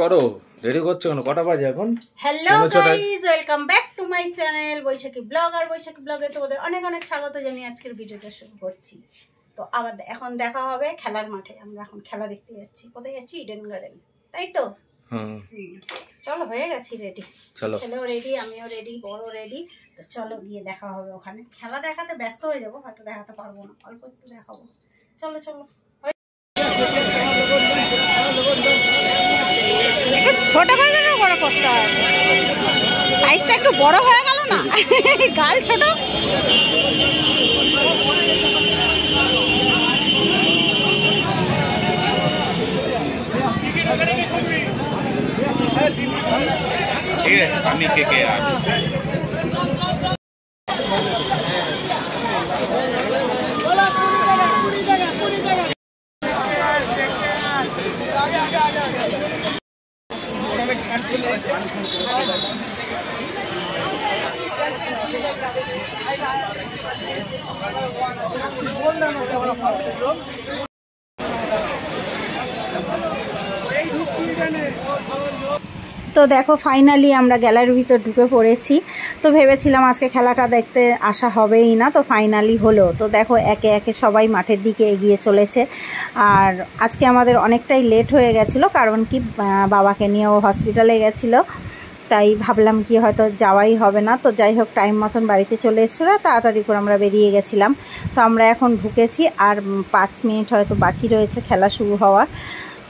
করো দেরি করছো কেন? কটা বাজে এখন? Hello guys, welcome back to my channel Baishakhi blog. আর বৈশাখী ব্লগে তোমাদের অনেক অনেক স্বাগত জানিয়ে আজকের ভিডিওটা শুরু করছি। তো আবার এখন দেখা হবে খেলার মাঠে। আমরা এখন খেলা দেখতে যাচ্ছি। কোথায় যাচ্ছি? ইডেন গার্ডেন, তাই তো? চলো, হয়ে গেছি রেডি। ছেলেও রেডি, আমিও রেডি, বড় রেডি। তো চলো গিয়ে দেখা হবে ওখানে। খেলা দেখাতে ব্যস্ত হয়ে যাবো, হয়তো দেখাতে পারবো না, অল্প একটু দেখাবো। চলো চলো। ছোট করে যেন বড় করতে হবে, সাইজটা একটু বড় হয়ে গেল না? গাল ছোট। আমি কে কে আছি। তো দেখো, ফাইনালি আমরা গ্যালারির ভিতর ঢুকে পড়েছি। তো ভেবেছিলাম আজকে খেলাটা দেখতে আসা হবেই না, তো ফাইনালি হলো। তো দেখো, একে একে সবাই মাঠের দিকে এগিয়ে চলেছে। আর আজকে আমাদের অনেকটাই লেট হয়ে গেছিলো, কারণ কি বাবাকে নিয়ে ও হসপিটালে গেছিলো, তাই ভাবলাম কি হয়তো যাওয়াই হবে না। তো যাই হোক, টাইম মতন বাড়িতে চলে এসেছিলো, তাড়াতাড়ি করে আমরা বেরিয়ে গেছিলাম। তো আমরা এখন ঢুকেছি, আর 5 মিনিট হয়তো বাকি রয়েছে খেলা শুরু হওয়ার।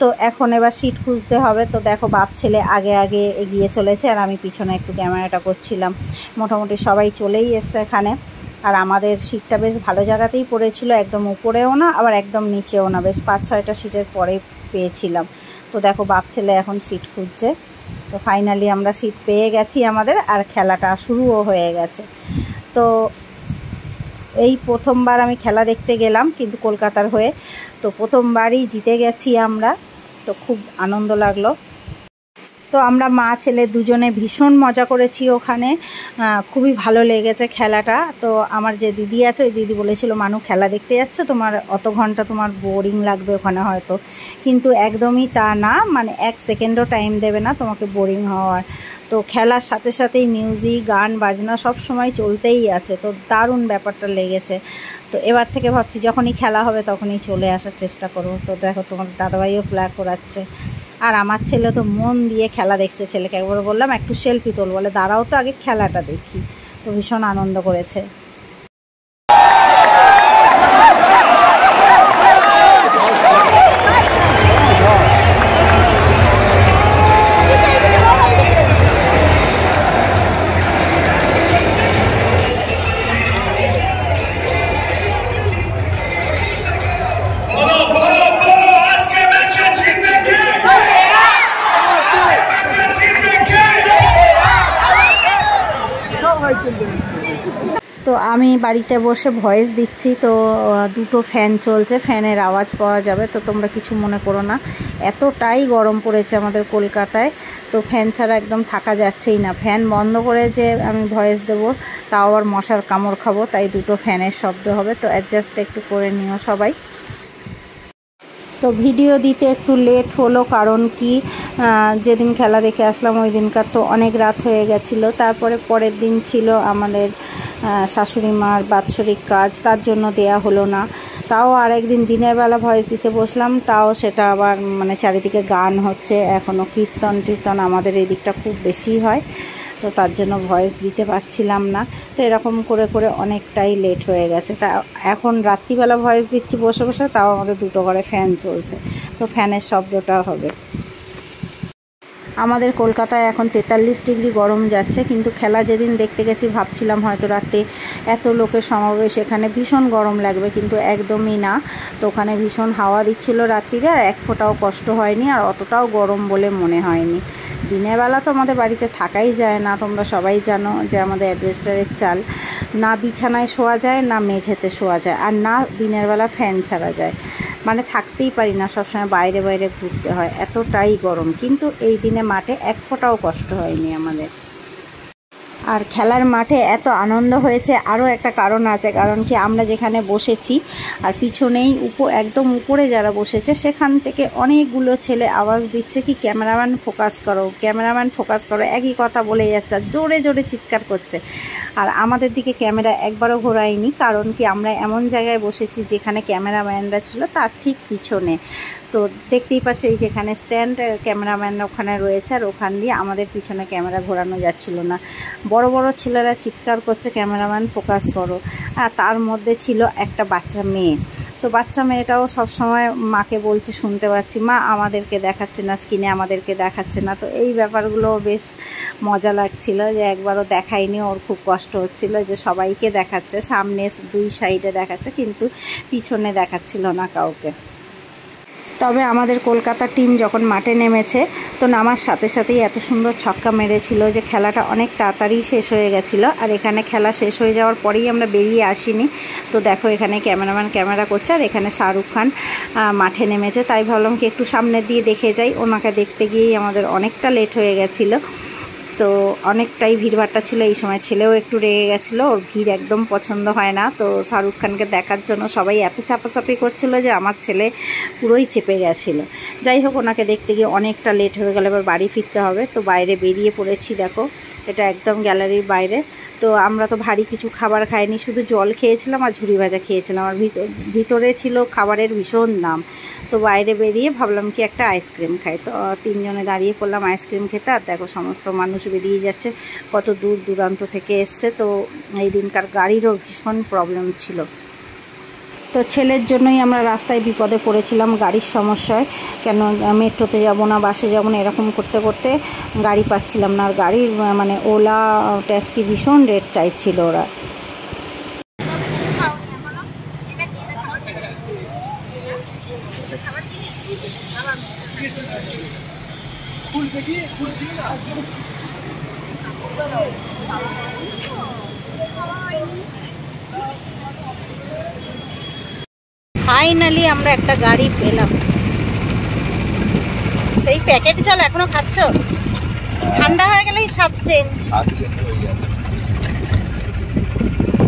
তো এখন এবার সিট খুঁজতে হবে। তো দেখো, বাপ ছেলে আগে আগে এগিয়ে চলেছে, আর আমি পিছনে একটু ক্যামেরাটা করছিলাম। মোটামুটি সবাই চলেই এসছে এখানে। আর আমাদের সিটটা বেশ ভালো জায়গাতেই পড়েছিল, একদম উপরেও না আবার একদম নিচেও না, বেশ 5-6টা সিটের পরে পেয়েছিলাম। তো দেখো, বাপ ছেলে এখন সিট খুঁজছে। তো ফাইনালি আমরা সিট পেয়ে গেছি আমাদের, আর খেলাটা শুরুও হয়ে গেছে। তো এই প্রথমবার আমি খেলা দেখতে গেলাম, কিন্তু কলকাতার হয়ে। তো প্রথমবারই জিতে গেছি আমরা, তো খুব আনন্দ লাগলো। তো আমরা মা ছেলে দুজনে ভীষণ মজা করেছি ওখানে, খুবই ভালো লেগেছে খেলাটা। তো আমার যে দিদি আছে, ওই দিদি বলেছিল, মানু খেলা দেখতে যাচ্ছ, তোমার অত ঘন্টা তোমার বোরিং লাগবে ওখানে হয়তো। কিন্তু একদমই তা না, মানে 1 সেকেন্ডও টাইম দেবে না তোমাকে বোরিং হওয়ার। তো খেলার সাথে সাথেই মিউজিক, গান বাজনা সব সময় চলতেই আছে। তো দারুণ ব্যাপারটা লেগেছে। তো এবার থেকে ভাবছি যখনই খেলা হবে তখনই চলে আসার চেষ্টা করব। তো দেখো, তোমার দাদাভাইও ফ্ল্যাগ করাচ্ছে, আর আমার ছেলে তো মন দিয়ে খেলা দেখছে। ছেলেকে একবার বললাম একটু সেলফি তোল, বলে দাঁড়াও তো আগে খেলাটা দেখি। তো ভীষণ আনন্দ করেছে। তো আমি বাড়িতে বসে ভয়েস দিচ্ছি। তো 2টো ফ্যান চলছে, ফ্যানের আওয়াজ পাওয়া যাবে, তো তোমরা কিছু মনে করো না। এতটাই গরম পড়েছে আমাদের কলকাতায়, তো ফ্যান ছাড়া একদম থাকা যাচ্ছেই না। ফ্যান বন্ধ করে যে আমি ভয়েস দেবো, তাও আবার মশার কামড় খাবো, তাই 2টো ফ্যানের শব্দ হবে। তো অ্যাডজাস্ট একটু করে নিও সবাই। তো ভিডিও দিতে একটু লেট হলো, কারণ কি যেদিন খেলা দেখে আসলাম ওই দিনকার তো অনেক রাত হয়ে গেছিলো। তারপরে পরের দিন ছিল আমাদের শাশুড়ি মার বাৎসরিক কাজ, তার জন্য দেয়া হলো না। তাও আরেকদিন দিনের বেলা ভয়েস দিতে বসলাম, তাও সেটা আবার মানে চারিদিকে গান হচ্ছে, এখনও কীর্তন টীর্তন আমাদের এই দিকটা খুব বেশি হয়, তো তার জন্য ভয়েস দিতে পারছিলাম না। তো এরকম করে করে অনেকটাই লেট হয়ে গেছে। তা এখন রাত্রিবেলা ভয়েস দিচ্ছি বসে বসে, তাও আমাদের 2টো ঘরে ফ্যান চলছে, তো ফ্যানের শব্দটা হবে। আমাদের কলকাতায় এখন 43 ডিগ্রি গরম যাচ্ছে, কিন্তু খেলা যেদিন দেখতে গেছি ভাবছিলাম হয়তো রাতে এত লোকের সমাবেশ, এখানে ভীষণ গরম লাগবে, কিন্তু একদমই না। তো ওখানে ভীষণ হাওয়া দিচ্ছিল রাত্রিরে, আর 1 ফোঁটাও কষ্ট হয়নি, আর অতটাও গরম বলে মনে হয়নি। দিনের বেলা তো আমাদের বাড়িতে থাকাই যায় না, তোমরা সবাই জানো যে আমাদের অ্যাডভেস্টারের চাল, না বিছানায় শোয়া যায়, না মেঝেতে শোয়া যায়, আর না দিনের বেলা ফ্যান ছাড়া যায়। মানে থাকতেই পারি না, সবসময় বাইরে বাইরে ঘুরতে হয়, এতটাই গরম। কিন্তু এই দিনে মাঠে 1 ফোঁটাও কষ্ট হয়নি আমাদের। আর খেলার মাঠে এত আনন্দ হয়েছে আরও একটা কারণ আছে, কারণ কি আমরা যেখানে বসেছি আর পিছনেই একদম উপরে যারা বসেছে সেখান থেকে অনেকগুলো ছেলে আওয়াজ দিচ্ছে কি ক্যামেরাম্যান ফোকাস করো, ক্যামেরাম্যান ফোকাস করো, একই কথা বলে যাচ্ছে, জোরে জোরে চিৎকার করছে। আর আমাদের দিকে ক্যামেরা একবারও ঘোরায়নি, কারণ কি আমরা এমন জায়গায় বসেছি যেখানে ক্যামেরাম্যানরা ছিল তার ঠিক পিছনে। তো দেখতেই পাচ্ছ এই যেখানে স্ট্যান্ড ক্যামেরাম্যান ওখানে রয়েছে, আর ওখান দিয়ে আমাদের পিছনে ক্যামেরা ঘোরানো যাচ্ছিল না। বড় বড় ছেলেরা চিৎকার করছে ক্যামেরাম্যান ফোকাস করো, আর তার মধ্যে ছিল একটা বাচ্চা মেয়ে। তো বাচ্চা মেয়েটাও সবসময় মাকে বলছে, শুনতে পাচ্ছি মা আমাদেরকে দেখাচ্ছে না স্ক্রিনে, আমাদেরকে দেখাচ্ছে না। তো এই ব্যাপারগুলো বেশ মজা লাগছিল যে একবারও দেখায়নি, ওর খুব কষ্ট হচ্ছিল যে সবাইকে দেখাচ্ছে, সামনে দুই সাইডে দেখাচ্ছে কিন্তু পিছনে দেখাচ্ছিল না কাউকে। তবে আমাদের কলকাতা টিম যখন মাঠে নেমেছে তো নামার সাথে সাথেই এত সুন্দর ছক্কা মেরেছিল যে খেলাটা অনেক তাড়াতাড়ি শেষ হয়ে গেছিলো। আর এখানে খেলা শেষ হয়ে যাওয়ার পরেই আমরা বেরিয়ে আসিনি। তো দেখো এখানে ক্যামেরাম্যান ক্যামেরা করছে, আর এখানে শাহরুখ খান মাঠে নেমেছে, তাই ভাবলাম কি একটু সামনের দিয়ে দেখে যাই। ওনাকে দেখতে গিয়েই আমাদের অনেকটা লেট হয়ে গেছিলো। তো অনেকটাই ভিড়ভাট্টা ছিল, এই সময় ছেলেও একটু রেগে গেছিলো, ওর ভিড় একদম পছন্দ হয় না। তো শাহরুখ খানকে দেখার জন্য সবাই এত চাপাচাপি করছিল যে আমার ছেলে পুরোই চেপে গেছিলো। যাই হোক, ওনাকে দেখতে গিয়ে অনেকটা লেট হয়ে গেল, এবার বাড়ি ফিরতে হবে। তো বাইরে বেরিয়ে পড়েছি, দেখো এটা একদম গ্যালারির বাইরে। তো আমরা তো ভারী কিছু খাবার খাইনি, শুধু জল খেয়েছিলাম আর ঝুড়ি ভাজা খেয়েছিলাম। আর ভিতরে ছিল খাবারের ভীষণ দাম। তো বাইরে বেরিয়ে ভাবলাম কি একটা আইসক্রিম খাই। তো তিনজনে দাঁড়িয়ে পড়লাম আইসক্রিম খেতে। আর দেখো সমস্ত মানুষ বেরিয়ে যাচ্ছে, কত দূর দূরান্ত থেকে এসছে। তো এই দিনকার গাড়িরও ভীষণ প্রবলেম ছিল। তো ছেলের জন্যই আমরা রাস্তায় বিপদে পড়েছিলাম গাড়ির সমস্যায়, কেন মেট্রোতে যাব না বাসে যাব না এরকম করতে করতে গাড়ি পাচ্ছিলাম না। আর গাড়ির মানে ওলা ট্যাক্সি ভীষণ রেট চাইছিল ওরা। ফাইনালি আমরা একটা গাড়ি পেলাম। সেই প্যাকেট জল এখনো খাচ্ছ? ঠান্ডা হয়ে গেলেই স্বাদ চেঞ্জ।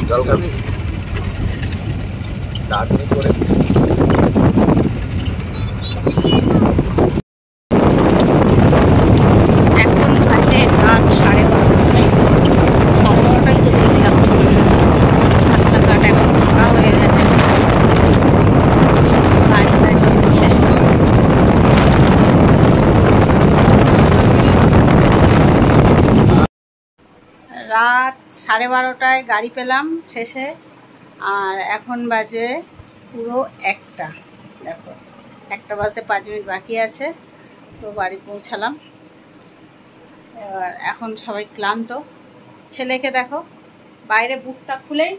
জল খাবি? দাঁড়িয়ে পড়ে এখন বাজে রাত 12:30। 12:30টাই তো দেখলাম। রাস্তাঘাট এখন ফাঁকা হয়ে গেছে, গাড়ি দাঁড়িয়েছে। রাত 12:30টায় গাড়ি পেলাম শেষে, আর এখন বাজে পুরো 1টা। দেখো 1টা বাজতে 5 মিনিট বাকি আছে। তো বাড়ি পৌঁছালাম। এবার এখন সবাই ক্লান্ত। ছেলেকে দেখো বাইরে বুকটা খুলেই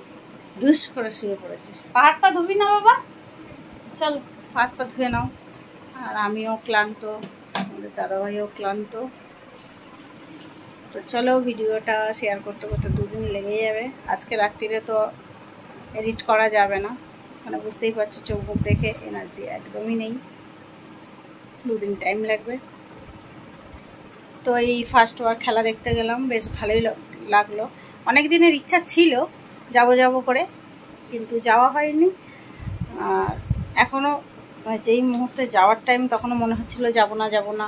দুষ করে শুয়ে পড়েছে। হাত পা ধুবি না বাবা? চলো হাত পা ধুয়ে নাও। আর আমিও ক্লান্ত, আমাদের দাদাভাইও ক্লান্ত। তো চলো ভিডিওটা শেয়ার করতে করতে 2 দিন লেগে যাবে। আজকে রাত্রিরে তো এডিট করা যাবে না, মানে বুঝতেই পারছো চোখ মুখ দেখে এনার্জি একদমই নেই। 2 দিন টাইম লাগবে। তো এই ফার্স্ট ওয়ার খেলা দেখতে গেলাম, বেশ ভালোই লাগলো। অনেক দিনের ইচ্ছা ছিল যাব করে, কিন্তু যাওয়া হয়নি। আর এখনও যেই মুহূর্তে যাওয়ার টাইম তখনও মনে হচ্ছিলো যাব না।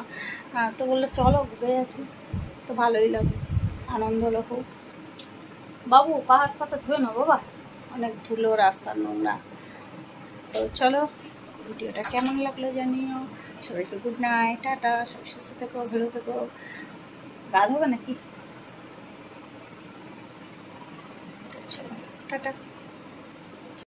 তো বললো চলো ঘুরে আসি। তো ভালোই লাগলো, আনন্দ হলো খুব। বাবু পাহাড় পাতা ধুয়ে না বাবা, অনেক ধুলো, রাস্তা নোংরা। তো চলো ভিডিওটা কেমন লাগলো জানিও। সবাইকে গুড নাইট, টাটা। সবাই সুস্থ থেকো, ভালো থেকো। গা ধোবে নাকি? চলো টাটা।